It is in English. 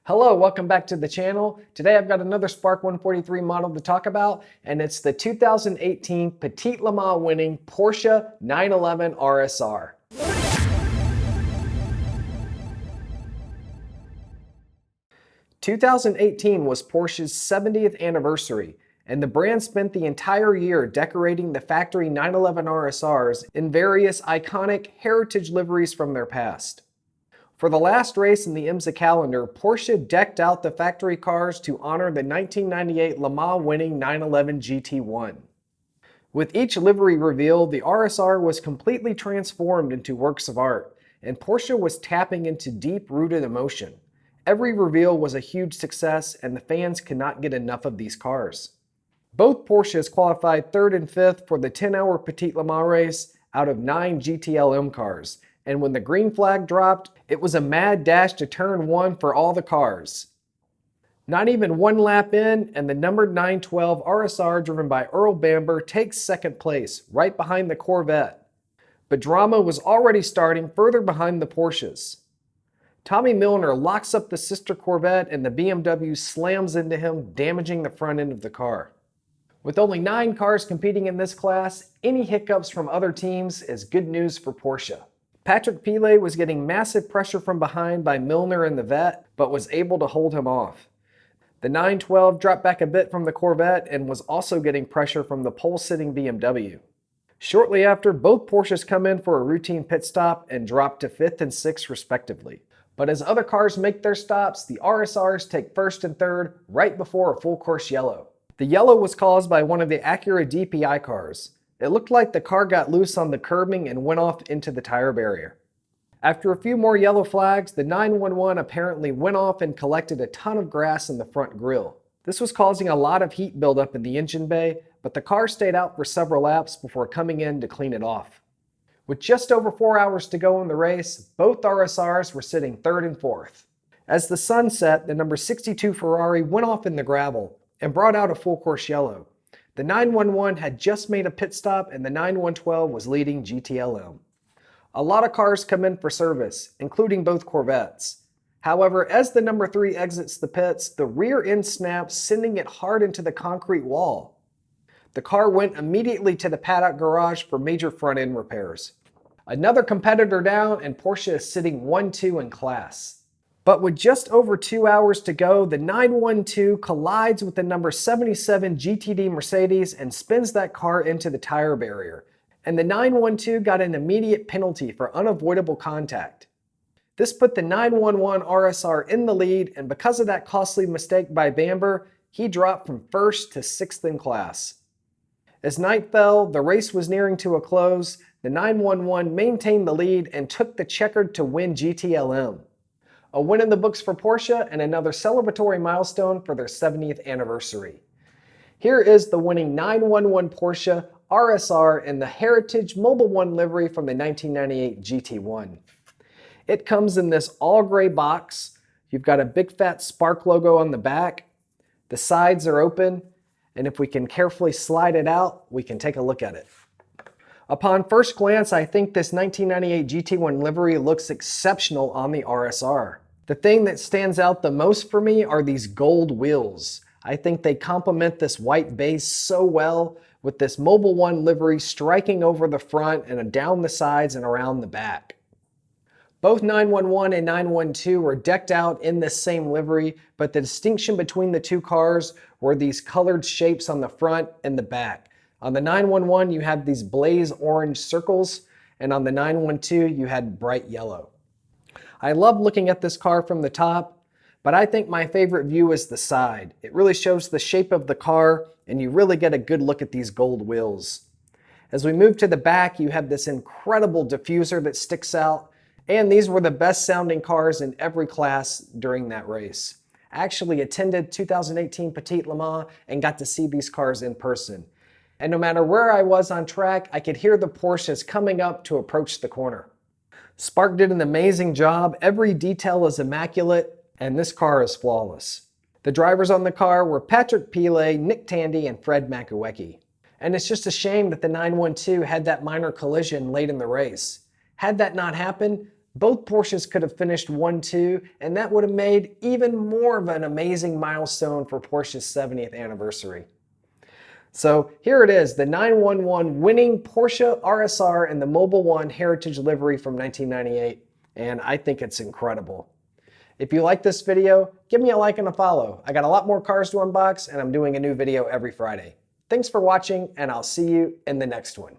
Hello, welcome back to the channel. Today I've got another Spark 143 model to talk about, and it's the 2018 Petit Le Mans winning Porsche 911 RSR. "2018 was Porsche's 70th anniversary, and the brand spent the entire year decorating the factory 911 RSRs in various iconic heritage liveries from their past. For the last race in the IMSA calendar, Porsche decked out the factory cars to honor the 1998 Le Mans winning 911 GT1. With each livery reveal, the RSR was completely transformed into works of art, and Porsche was tapping into deep-rooted emotion. Every reveal was a huge success, and the fans could not get enough of these cars. Both Porsches qualified 3rd and 5th for the 10-hour Petit Le Mans race out of 9 GTLM cars, and when the green flag dropped, it was a mad dash to turn 1 for all the cars. Not even one lap in, and the numbered 912 RSR driven by Earl Bamber takes 2nd place, right behind the Corvette. But drama was already starting further behind the Porsches. Tommy Milner locks up the sister Corvette and the BMW slams into him, damaging the front end of the car. With only 9 cars competing in this class, any hiccups from other teams is good news for Porsche. Patrick Pilet was getting massive pressure from behind by Milner and the Vet, but was able to hold him off. The 912 dropped back a bit from the Corvette and was also getting pressure from the pole-sitting BMW. Shortly after, both Porsches come in for a routine pit stop and drop to 5th and 6th respectively. But as other cars make their stops, the RSRs take 1st and 3rd right before a full course yellow. The yellow was caused by one of the Acura DPI cars. It looked like the car got loose on the curbing and went off into the tire barrier. After a few more yellow flags, the 911 apparently went off and collected a ton of grass in the front grille. This was causing a lot of heat buildup in the engine bay, but the car stayed out for several laps before coming in to clean it off. With just over 4 hours to go in the race, both RSRs were sitting 3rd and 4th. As the sun set, the number 62 Ferrari went off in the gravel and brought out a full course yellow. The 911 had just made a pit stop and the 9112 was leading GTLM. A lot of cars come in for service, including both Corvettes. However, as the number 3 exits the pits, the rear end snaps, sending it hard into the concrete wall. The car went immediately to the paddock garage for major front end repairs. Another competitor down, and Porsche is sitting 1-2 in class. But with just over 2 hours to go, the 912 collides with the number 77 GTD Mercedes and spins that car into the tire barrier. And the 912 got an immediate penalty for unavoidable contact. This put the 911 RSR in the lead, and because of that costly mistake by Bamber, he dropped from 1st to 6th in class. As night fell, the race was nearing to a close. The 911 maintained the lead and took the checkered to win GTLM. A win in the books for Porsche and another celebratory milestone for their 70th anniversary. Here is the winning 911 Porsche RSR in the Heritage Mobile One livery from the 1998 GT1. It comes in this all-gray box. You've got a big fat Spark logo on the back. The sides are open, and if we can carefully slide it out, we can take a look at it. Upon first glance, I think this 1998 GT1 livery looks exceptional on the RSR. The thing that stands out the most for me are these gold wheels. I think they complement this white base so well, with this Mobile One livery striking over the front and down the sides and around the back. Both 911 and 912 were decked out in this same livery, but the distinction between the two cars were these colored shapes on the front and the back. On the 911, you had these blaze orange circles, and on the 912, you had bright yellow. I love looking at this car from the top, but I think my favorite view is the side. It really shows the shape of the car, and you really get a good look at these gold wheels. As we move to the back, you have this incredible diffuser that sticks out, and these were the best sounding cars in every class during that race. I actually attended 2018 Petit Le Mans and got to see these cars in person. And no matter where I was on track, I could hear the Porsches coming up to approach the corner. Spark did an amazing job. Every detail is immaculate, and this car is flawless. The drivers on the car were Patrick Pilet, Nick Tandy, and Fred Makowiecki. And it's just a shame that the 912 had that minor collision late in the race. Had that not happened, both Porsches could have finished 1-2, and that would have made even more of an amazing milestone for Porsche's 70th anniversary. So here it is, the 911 winning Porsche RSR in the Mobil 1 Heritage livery from 1998, and I think it's incredible. If you like this video, give me a like and a follow. I got a lot more cars to unbox, and I'm doing a new video every Friday. Thanks for watching, and I'll see you in the next one.